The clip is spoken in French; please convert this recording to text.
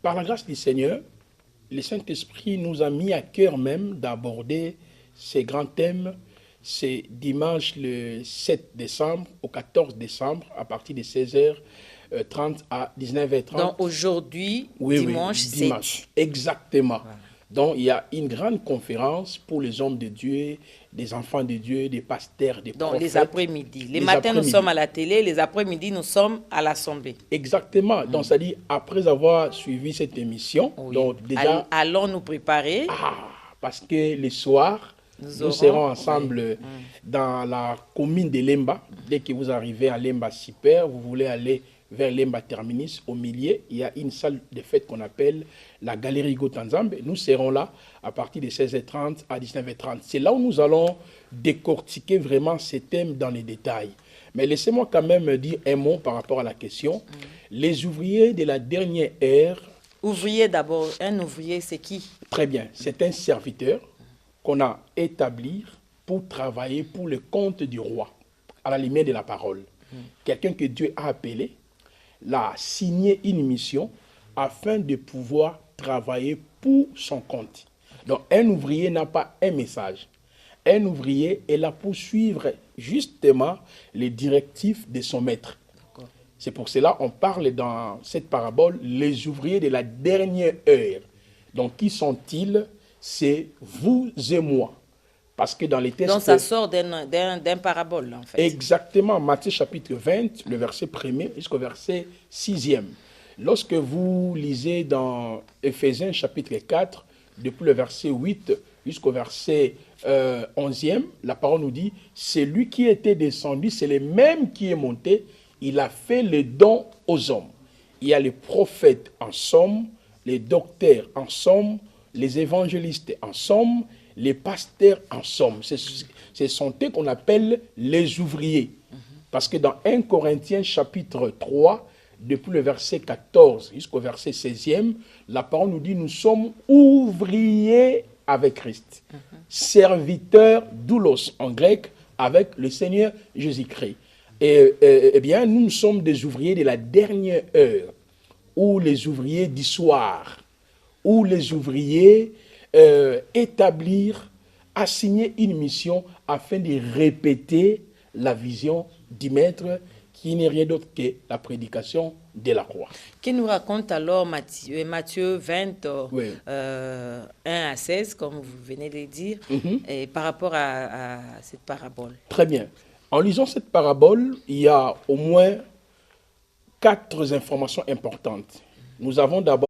par la grâce du Seigneur, le Saint-Esprit nous a mis à cœur même d'aborder ces grands thèmes. C'est dimanche le 7 décembre au 14 décembre à partir de 16h30 à 19h30. Donc aujourd'hui, Oui, dimanche, oui, dimanche. 7. Exactement. Voilà. Donc il y a une grande conférence pour les hommes de Dieu, des enfants de Dieu, des pasteurs, des Donc prophètes. les après-midi. Les Les matins, nous après-midi. sommes à la télé. Les après-midi, nous sommes à l'Assemblée. Exactement. Donc ça dit, après avoir suivi cette émission, Oui. donc déjà, Allons nous préparer. parce que le soir, nous serons ensemble dans la commune de Lemba. Dès que vous arrivez à Lemba Super, vous voulez aller vers Lemba Terminus, au milieu, il y a une salle de fête qu'on appelle la Galerie Gotanzambe. Nous serons là à partir de 16h30 à 19h30. C'est là où nous allons décortiquer vraiment ces thèmes dans les détails. Mais laissez-moi quand même dire un mot par rapport à la question. Les ouvriers de la dernière ère. Ouvrier d'abord. Un ouvrier, c'est qui? Très bien. C'est un serviteur qu'on a établi pour travailler pour le compte du roi, à la lumière de la parole. Quelqu'un que Dieu a appelé, l'a signé une mission afin de pouvoir travailler pour son compte. Donc un ouvrier n'a pas un message. Un ouvrier est là pour suivre justement les directives de son maître. C'est pour cela qu'on parle dans cette parabole les ouvriers de la dernière heure. Donc qui sont-ils? C'est vous et moi. Parce que dans les textes... Donc ça sort d'un parabole, en fait. Exactement, Matthieu chapitre 20, le verset 1er jusqu'au verset 6e. Lorsque vous lisez dans Éphésiens chapitre 4, depuis le verset 8 jusqu'au verset 11e, la parole nous dit, c'est lui qui était descendu, c'est le même qui est monté, il a fait le don aux hommes. Il y a les prophètes en somme, les docteurs en somme, les évangélistes en somme, les pasteurs en somme. Ce sont eux qu'on appelle les ouvriers. Parce que dans 1 Corinthiens chapitre 3, depuis le verset 14 jusqu'au verset 16e, la parole nous dit, nous sommes ouvriers avec Christ. Serviteurs doulos en grec avec le Seigneur Jésus-Christ. Eh bien, nous sommes des ouvriers de la dernière heure, ou les ouvriers du soir, ou les ouvriers établir, assigner une mission afin de répéter la vision du maître qui n'est rien d'autre que la prédication de la croix. Qui nous raconte alors Matthieu 20, Oui. 1 à 16, comme vous venez de le dire, et par rapport à cette parabole. Très bien. En lisant cette parabole, il y a au moins 4 informations importantes. Nous avons d'abord